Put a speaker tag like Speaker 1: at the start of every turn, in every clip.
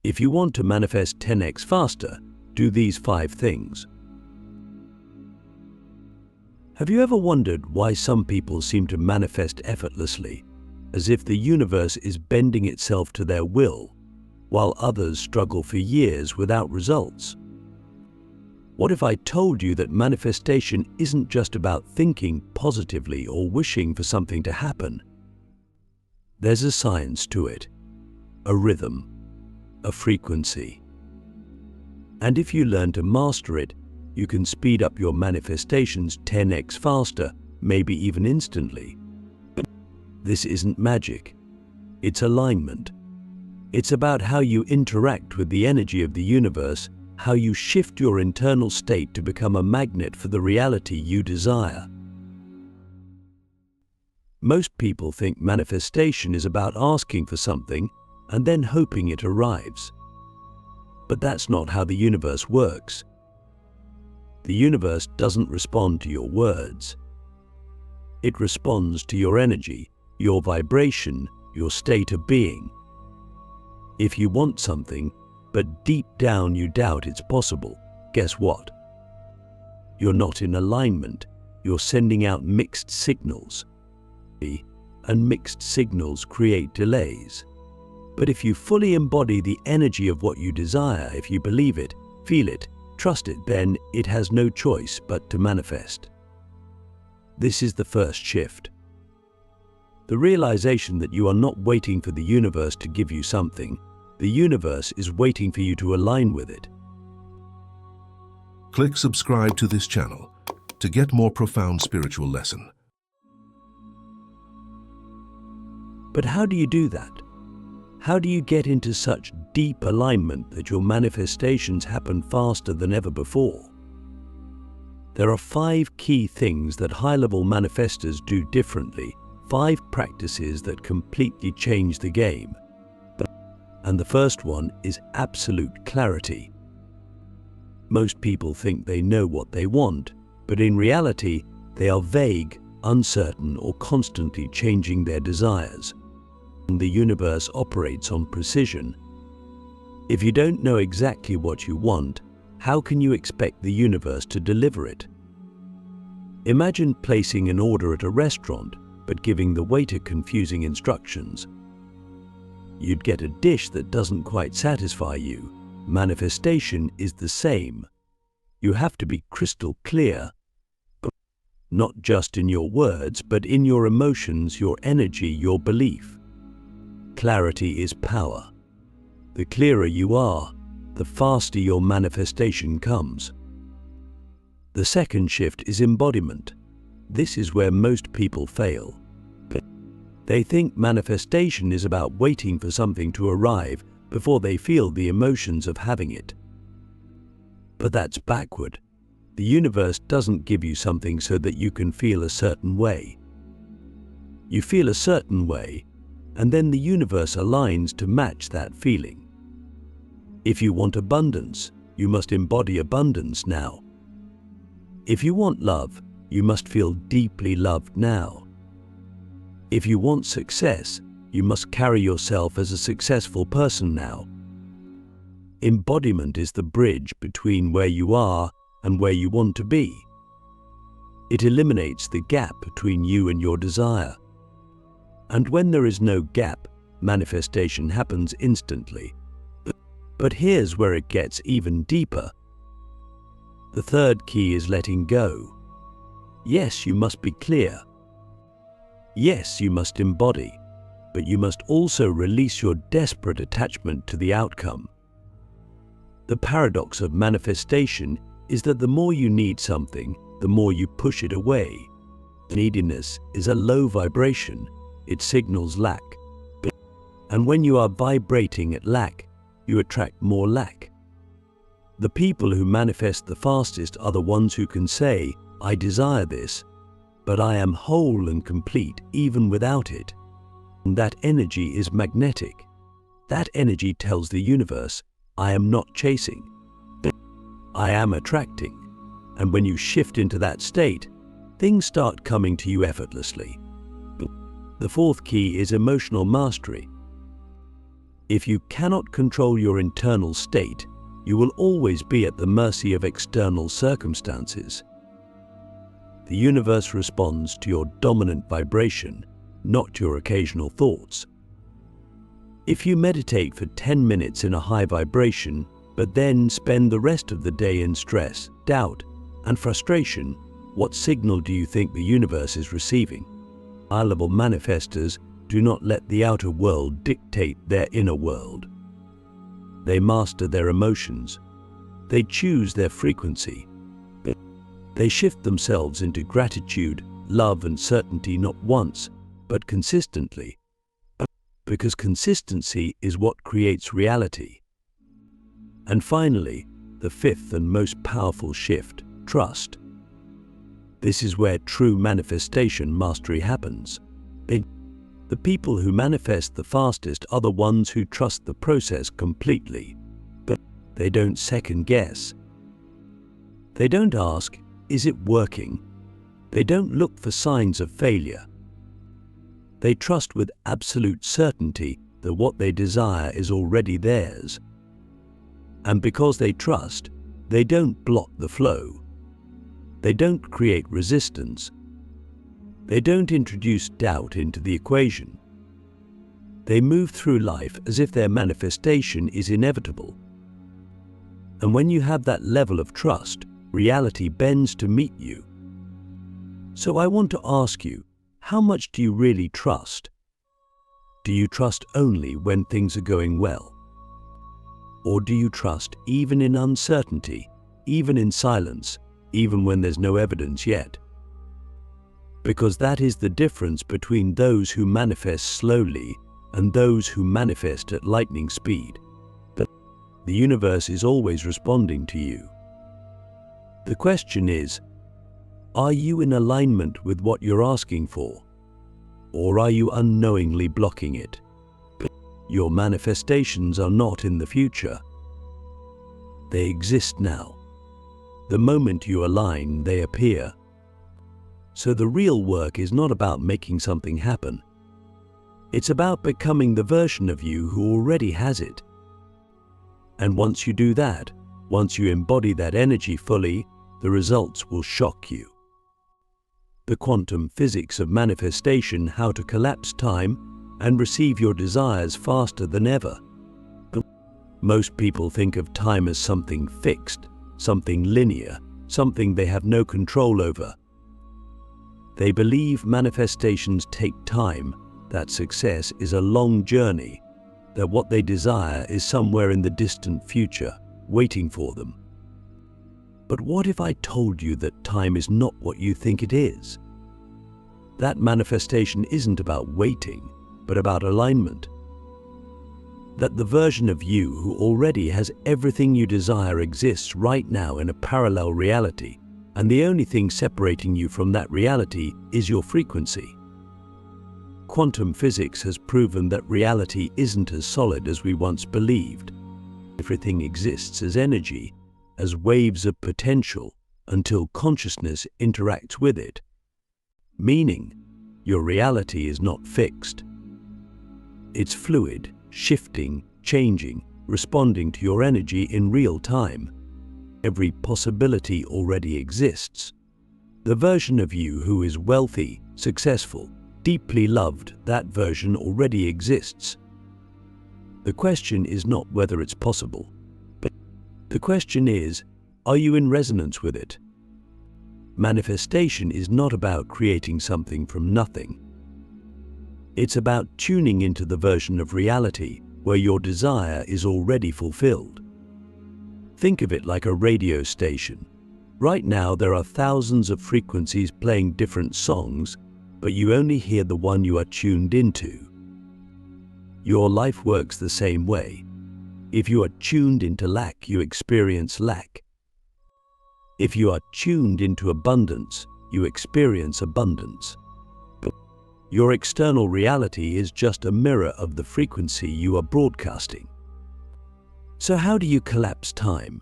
Speaker 1: If you want to manifest 10x faster, do these 5 things. Have you ever wondered why some people seem to manifest effortlessly, as if the universe is bending itself to their will, while others struggle for years without results? What if I told you that manifestation isn't just about thinking positively or wishing for something to happen? There's a science to it, a rhythm, a frequency. And if you learn to master it, you can speed up your manifestations 10x faster, maybe even instantly. This isn't magic. It's alignment. It's about how you interact with the energy of the universe, how you shift your internal state to become a magnet for the reality you desire. Most people think manifestation is about asking for something and then hoping it arrives. But that's not how the universe works. The universe doesn't respond to your words. It responds to your energy, your vibration, your state of being. If you want something, but deep down you doubt it's possible, guess what? You're not in alignment. You're sending out mixed signals. And mixed signals create delays. But if you fully embody the energy of what you desire, if you believe it, feel it, trust it, then it has no choice but to manifest. This is the first shift. The realization that you are not waiting for the universe to give you something. The universe is waiting for you to align with it.
Speaker 2: Click subscribe to this channel to get more profound spiritual lesson.
Speaker 1: But how do you do that? How do you get into such deep alignment that your manifestations happen faster than ever before? There are 5 key things that high-level manifestors do differently, 5 practices that completely change the game. And the first one is absolute clarity. Most people think they know what they want, but in reality, they are vague, uncertain, or constantly changing their desires. The universe operates on precision. If you don't know exactly what you want, how can you expect the universe to deliver it? Imagine placing an order at a restaurant, but giving the waiter confusing instructions. You'd get a dish that doesn't quite satisfy you. Manifestation is the same. You have to be crystal clear, not just in your words, but in your emotions, your energy, your belief. Clarity is power. The clearer you are, the faster your manifestation comes. The second shift is embodiment. This is where most people fail. They think manifestation is about waiting for something to arrive before they feel the emotions of having it. But that's backward. The universe doesn't give you something so that you can feel a certain way. You feel a certain way, and then the universe aligns to match that feeling. If you want abundance, you must embody abundance now. If you want love, you must feel deeply loved now. If you want success, you must carry yourself as a successful person now. Embodiment is the bridge between where you are and where you want to be. It eliminates the gap between you and your desire. And when there is no gap, manifestation happens instantly. But here's where it gets even deeper. The third key is letting go. Yes, you must be clear. Yes, you must embody, but you must also release your desperate attachment to the outcome. The paradox of manifestation is that the more you need something, the more you push it away. Neediness is a low vibration. It signals lack. And when you are vibrating at lack, you attract more lack. The people who manifest the fastest are the ones who can say, "I desire this, but I am whole and complete even without it." And that energy is magnetic. That energy tells the universe, "I am not chasing, I am attracting." And when you shift into that state, things start coming to you effortlessly. The fourth key is emotional mastery. If you cannot control your internal state, you will always be at the mercy of external circumstances. The universe responds to your dominant vibration, not your occasional thoughts. If you meditate for 10 minutes in a high vibration, but then spend the rest of the day in stress, doubt, and frustration, what signal do you think the universe is receiving? High-level manifestors do not let the outer world dictate their inner world. They master their emotions. They choose their frequency. They shift themselves into gratitude, love, and certainty not once, but consistently. Because consistency is what creates reality. And finally, the fifth and most powerful shift, trust. This is where true manifestation mastery happens. The people who manifest the fastest are the ones who trust the process completely. But they don't second guess. They don't ask, is it working? They don't look for signs of failure. They trust with absolute certainty that what they desire is already theirs. And because they trust, they don't block the flow. They don't create resistance. They don't introduce doubt into the equation. They move through life as if their manifestation is inevitable. And when you have that level of trust, reality bends to meet you. So I want to ask you, how much do you really trust? Do you trust only when things are going well? Or do you trust even in uncertainty, even in silence, even when there's no evidence yet? Because that is the difference between those who manifest slowly and those who manifest at lightning speed. But the universe is always responding to you. The question is, are you in alignment with what you're asking for? Or are you unknowingly blocking it? Your manifestations are not in the future. They exist now. The moment you align, they appear. So the real work is not about making something happen. It's about becoming the version of you who already has it. And once you do that, once you embody that energy fully, the results will shock you. The quantum physics of manifestation, how to collapse time and receive your desires faster than ever. Most people think of time as something fixed, something linear, something they have no control over. They believe manifestations take time, that success is a long journey, that what they desire is somewhere in the distant future, waiting for them. But what if I told you that time is not what you think it is? That manifestation isn't about waiting, but about alignment. That the version of you who already has everything you desire exists right now in a parallel reality, and the only thing separating you from that reality is your frequency. Quantum physics has proven that reality isn't as solid as we once believed. Everything exists as energy, as waves of potential, until consciousness interacts with it. Meaning, your reality is not fixed. It's fluid, shifting, changing, responding to your energy in real time. Every possibility already exists. The version of you who is wealthy, successful, deeply loved, that version already exists. The question is not whether it's possible. The question is, are you in resonance with it? Manifestation is not about creating something from nothing. It's about tuning into the version of reality where your desire is already fulfilled. Think of it like a radio station. Right now there are thousands of frequencies playing different songs, but you only hear the one you are tuned into. Your life works the same way. If you are tuned into lack, you experience lack. If you are tuned into abundance, you experience abundance. Your external reality is just a mirror of the frequency you are broadcasting. So how do you collapse time?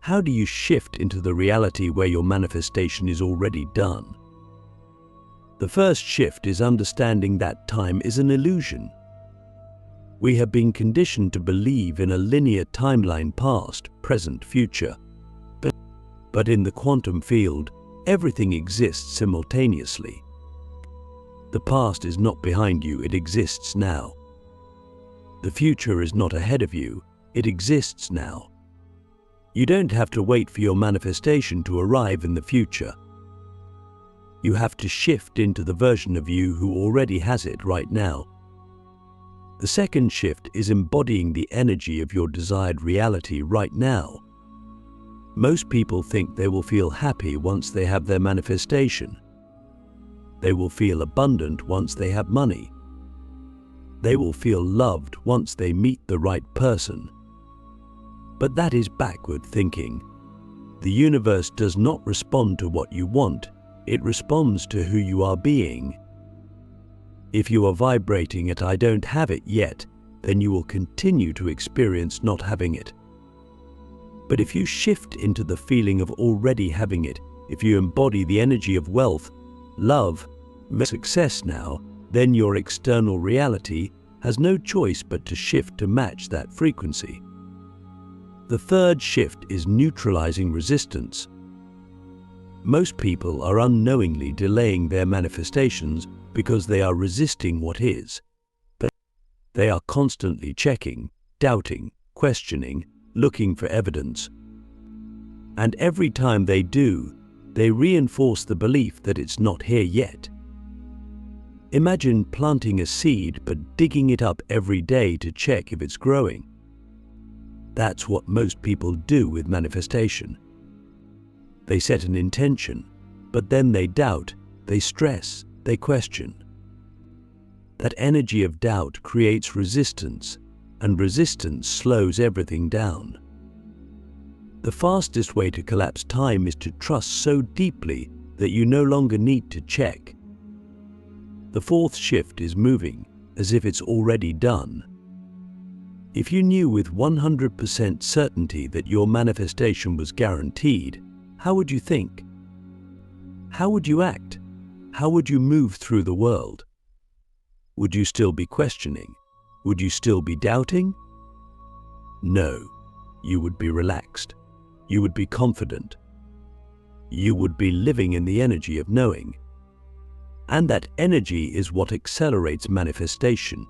Speaker 1: How do you shift into the reality where your manifestation is already done? The first shift is understanding that time is an illusion. We have been conditioned to believe in a linear timeline: past, present, future. But in the quantum field, everything exists simultaneously. The past is not behind you, it exists now. The future is not ahead of you, it exists now. You don't have to wait for your manifestation to arrive in the future. You have to shift into the version of you who already has it right now. The second shift is embodying the energy of your desired reality right now. Most people think they will feel happy once they have their manifestation. They will feel abundant once they have money. They will feel loved once they meet the right person. But that is backward thinking. The universe does not respond to what you want, it responds to who you are being. If you are vibrating at "I don't have it yet," then you will continue to experience not having it. But if you shift into the feeling of already having it, if you embody the energy of wealth, love, success now, then your external reality has no choice but to shift to match that frequency. The third shift is neutralizing resistance. Most people are unknowingly delaying their manifestations because they are resisting what is. They are constantly checking, doubting, questioning, looking for evidence. And every time they do, they reinforce the belief that it's not here yet. Imagine planting a seed but digging it up every day to check if it's growing. That's what most people do with manifestation. They set an intention, but then they doubt, they stress, they question. That energy of doubt creates resistance, and resistance slows everything down. The fastest way to collapse time is to trust so deeply that you no longer need to check. The fourth shift is moving as if it's already done. If you knew with 100% certainty that your manifestation was guaranteed, how would you think? How would you act? How would you move through the world? Would you still be questioning? Would you still be doubting? No, you would be relaxed. You would be confident. You would be living in the energy of knowing. And that energy is what accelerates manifestation.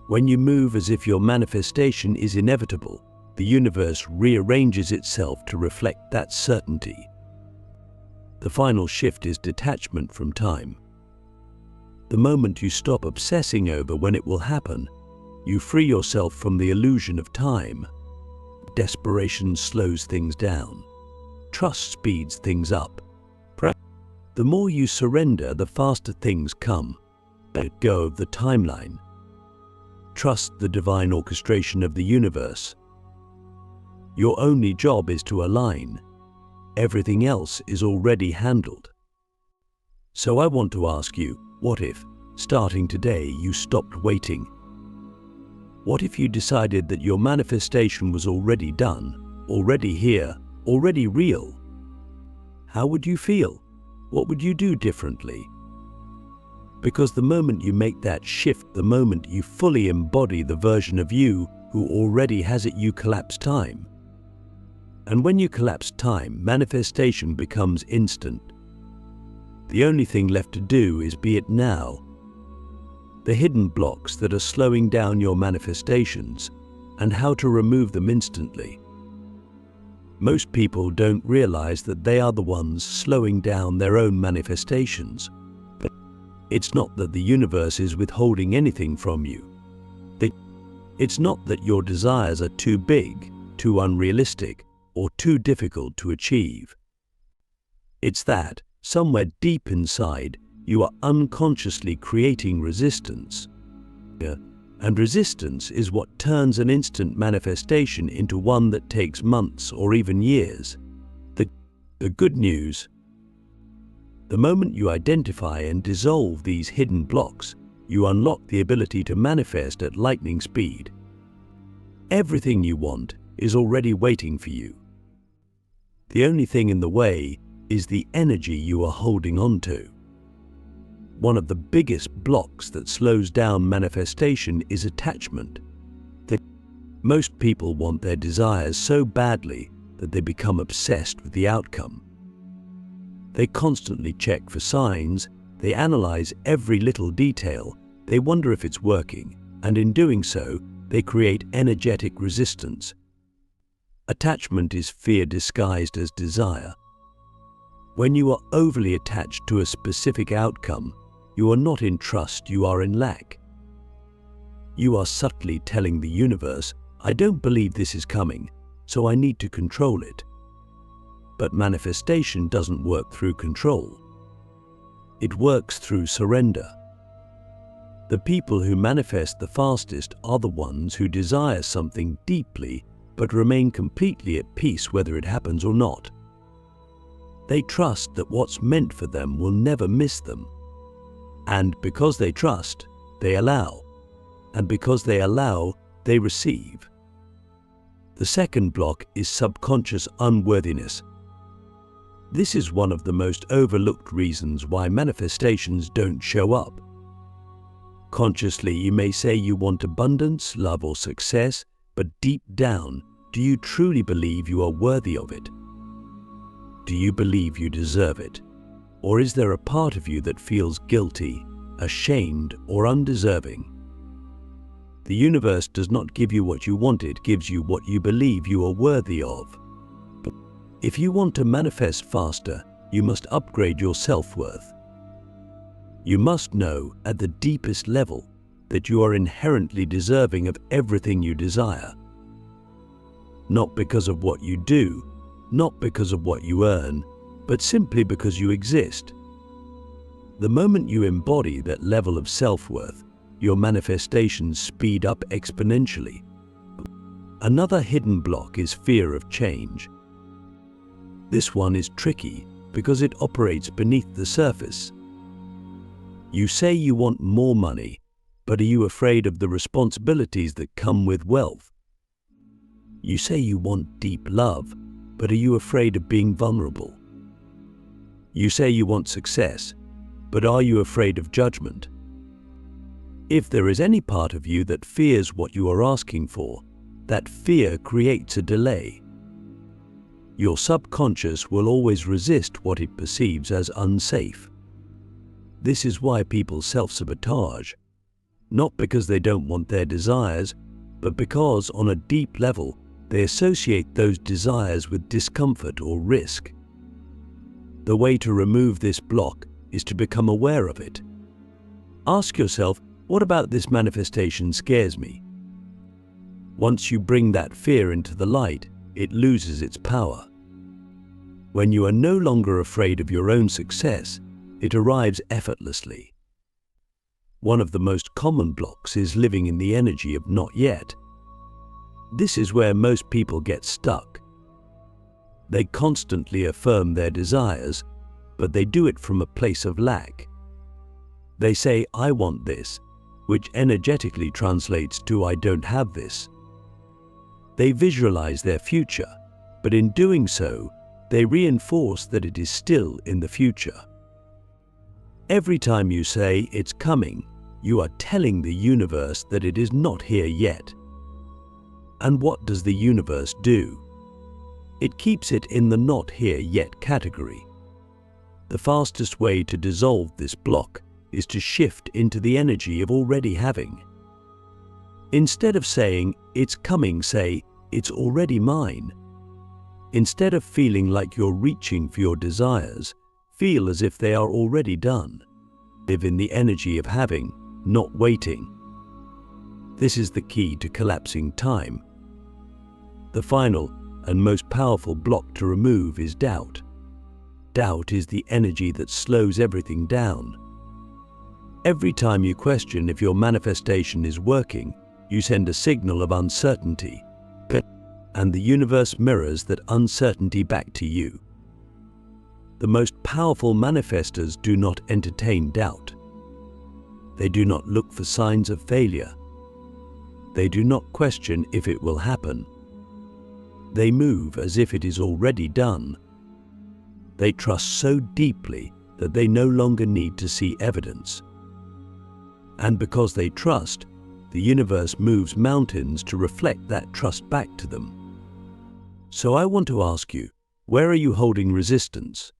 Speaker 1: When you move as if your manifestation is inevitable, the universe rearranges itself to reflect that certainty. The final shift is detachment from time. The moment you stop obsessing over when it will happen, you free yourself from the illusion of time. Desperation slows things down. Trust speeds things up. The more you surrender, the faster things come. Let go of the timeline. Trust the divine orchestration of the universe. Your only job is to align. Everything else is already handled. So I want to ask you, what if, starting today, you stopped waiting? What if you decided that your manifestation was already done, already here, already real? How would you feel? What would you do differently? Because the moment you make that shift, the moment you fully embody the version of you who already has it, you collapse time. And when you collapse time, manifestation becomes instant. The only thing left to do is be it now. The hidden blocks that are slowing down your manifestations, and how to remove them instantly. Most people don't realize that they are the ones slowing down their own manifestations. It's not that the universe is withholding anything from you. It's not that your desires are too big, too unrealistic, or too difficult to achieve. It's that, somewhere deep inside, you are unconsciously creating resistance. And resistance is what turns an instant manifestation into one that takes months or even years. The good news: the moment you identify and dissolve these hidden blocks, you unlock the ability to manifest at lightning speed. Everything you want is already waiting for you. The only thing in the way is the energy you are holding on to. One of the biggest blocks that slows down manifestation is attachment. Most people want their desires so badly that they become obsessed with the outcome. They constantly check for signs, they analyze every little detail, they wonder if it's working, and in doing so, they create energetic resistance. Attachment is fear disguised as desire. When you are overly attached to a specific outcome, you are not in trust, you are in lack. You are subtly telling the universe, I don't believe this is coming, so I need to control it. But manifestation doesn't work through control. It works through surrender. The people who manifest the fastest are the ones who desire something deeply but remain completely at peace whether it happens or not. They trust that what's meant for them will never miss them. And because they trust, they allow. And because they allow, they receive. The second block is subconscious unworthiness. This is one of the most overlooked reasons why manifestations don't show up. Consciously, you may say you want abundance, love, or success, but deep down, do you truly believe you are worthy of it? Do you believe you deserve it? Or is there a part of you that feels guilty, ashamed, or undeserving? The universe does not give you what you want, it gives you what you believe you are worthy of. But if you want to manifest faster, you must upgrade your self-worth. You must know at the deepest level that you are inherently deserving of everything you desire. Not because of what you do, not because of what you earn, but simply because you exist. The moment you embody that level of self-worth, your manifestations speed up exponentially. Another hidden block is fear of change. This one is tricky because it operates beneath the surface. You say you want more money, but are you afraid of the responsibilities that come with wealth? You say you want deep love, but are you afraid of being vulnerable? You say you want success, but are you afraid of judgment? If there is any part of you that fears what you are asking for, that fear creates a delay. Your subconscious will always resist what it perceives as unsafe. This is why people self-sabotage, not because they don't want their desires, but because on a deep level, they associate those desires with discomfort or risk. The way to remove this block is to become aware of it. Ask yourself, what about this manifestation scares me? Once you bring that fear into the light, it loses its power. When you are no longer afraid of your own success, it arrives effortlessly. One of the most common blocks is living in the energy of not yet. This is where most people get stuck. They constantly affirm their desires, but they do it from a place of lack. They say, I want this, which energetically translates to I don't have this. They visualize their future, but in doing so, they reinforce that it is still in the future. Every time you say it's coming, you are telling the universe that it is not here yet. And what does the universe do? It keeps it in the not here yet category. The fastest way to dissolve this block is to shift into the energy of already having. Instead of saying, it's coming, say, it's already mine. Instead of feeling like you're reaching for your desires, feel as if they are already done. Live in the energy of having, not waiting. This is the key to collapsing time. The final and most powerful block to remove is doubt. Doubt is the energy that slows everything down. Every time you question if your manifestation is working, you send a signal of uncertainty, and the universe mirrors that uncertainty back to you. The most powerful manifestors do not entertain doubt. They do not look for signs of failure. They do not question if it will happen. They move as if it is already done. They trust so deeply that they no longer need to see evidence. And because they trust, the universe moves mountains to reflect that trust back to them. So I want to ask you, where are you holding resistance?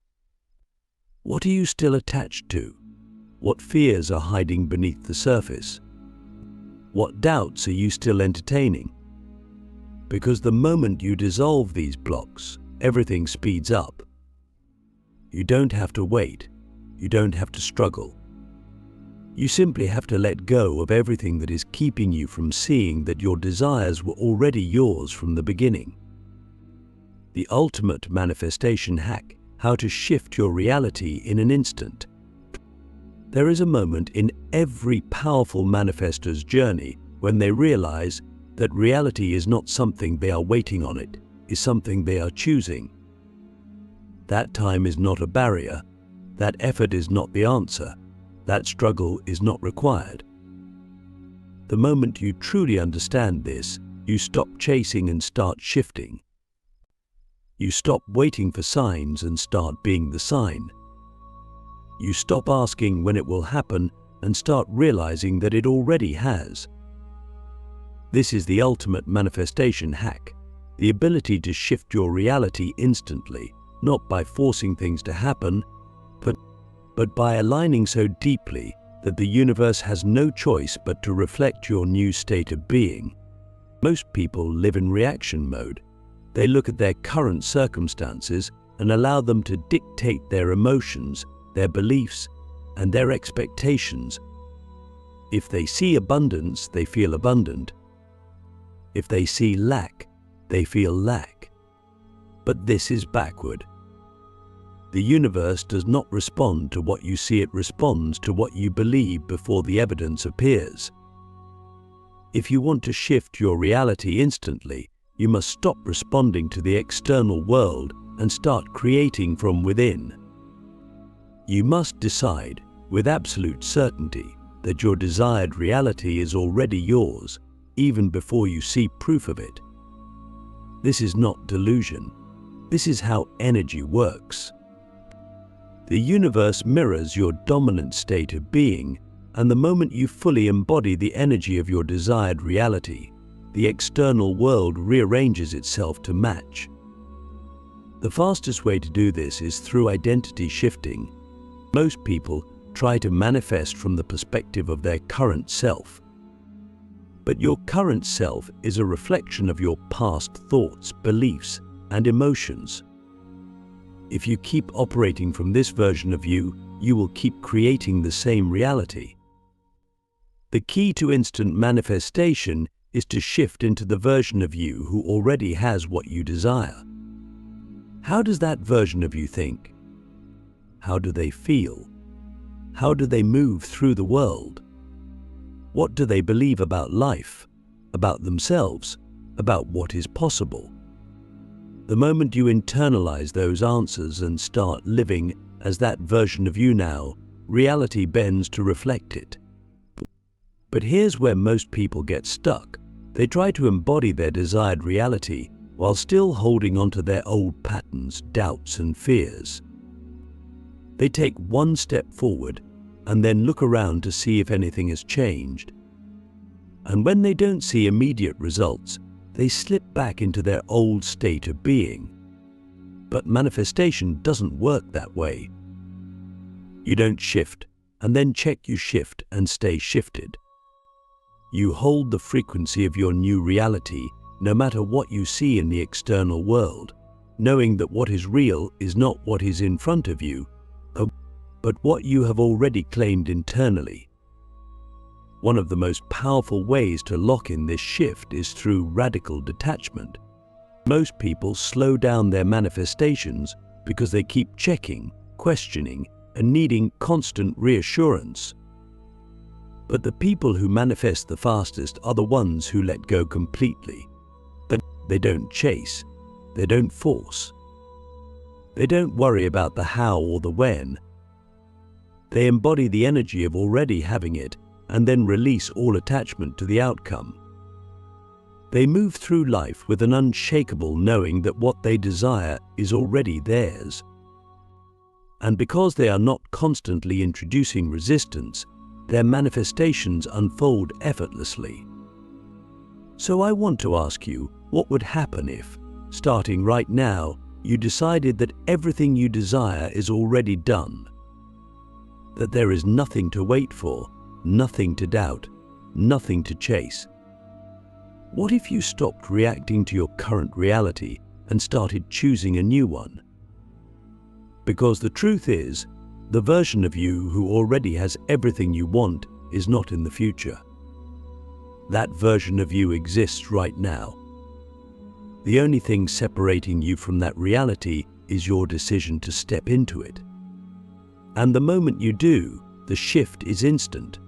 Speaker 1: What are you still attached to? What fears are hiding beneath the surface? What doubts are you still entertaining? Because the moment you dissolve these blocks, everything speeds up. You don't have to wait. You don't have to struggle. You simply have to let go of everything that is keeping you from seeing that your desires were already yours from the beginning. The ultimate manifestation hack: how to shift your reality in an instant. There is a moment in every powerful manifestor's journey when they realize that reality is not something they are waiting on, it is something they are choosing. That time is not a barrier, that effort is not the answer, that struggle is not required. The moment you truly understand this, you stop chasing and start shifting. You stop waiting for signs and start being the sign. You stop asking when it will happen and start realizing that it already has. This is the ultimate manifestation hack, the ability to shift your reality instantly, not by forcing things to happen, but by aligning so deeply that the universe has no choice but to reflect your new state of being. Most people live in reaction mode. They look at their current circumstances and allow them to dictate their emotions, their beliefs, and their expectations. If they see abundance, they feel abundant. If they see lack, they feel lack. But this is backward. The universe does not respond to what you see, it responds to what you believe before the evidence appears. If you want to shift your reality instantly, you must stop responding to the external world and start creating from within. You must decide with absolute certainty that your desired reality is already yours, even before you see proof of it. This is not delusion. This is how energy works. The universe mirrors your dominant state of being, and the moment you fully embody the energy of your desired reality, the external world rearranges itself to match. The fastest way to do this is through identity shifting. Most people try to manifest from the perspective of their current self. But your current self is a reflection of your past thoughts, beliefs, and emotions. If you keep operating from this version of you, you will keep creating the same reality. The key to instant manifestation is to shift into the version of you who already has what you desire. How does that version of you think? How do they feel? How do they move through the world? What do they believe about life, about themselves, about what is possible? The moment you internalize those answers and start living as that version of you now, reality bends to reflect it. But here's where most people get stuck. They try to embody their desired reality while still holding onto their old patterns, doubts, and fears. They take one step forward and then look around to see if anything has changed. And when they don't see immediate results, they slip back into their old state of being. But manifestation doesn't work that way. You don't shift and then check you shift and stay shifted. You hold the frequency of your new reality no matter what you see in the external world, knowing that what is real is not what is in front of you, but what you have already claimed internally. One of the most powerful ways to lock in this shift is through radical detachment. Most people slow down their manifestations because they keep checking, questioning, and needing constant reassurance. But the people who manifest the fastest are the ones who let go completely. They don't chase, they don't force. They don't worry about the how or the when. They embody the energy of already having it and then release all attachment to the outcome. They move through life with an unshakable knowing that what they desire is already theirs. And because they are not constantly introducing resistance, their manifestations unfold effortlessly. So I want to ask you, what would happen if, starting right now, you decided that everything you desire is already done? That there is nothing to wait for, nothing to doubt, nothing to chase? What if you stopped reacting to your current reality and started choosing a new one? Because the truth is, the version of you who already has everything you want is not in the future. That version of you exists right now. The only thing separating you from that reality is your decision to step into it. And the moment you do, the shift is instant.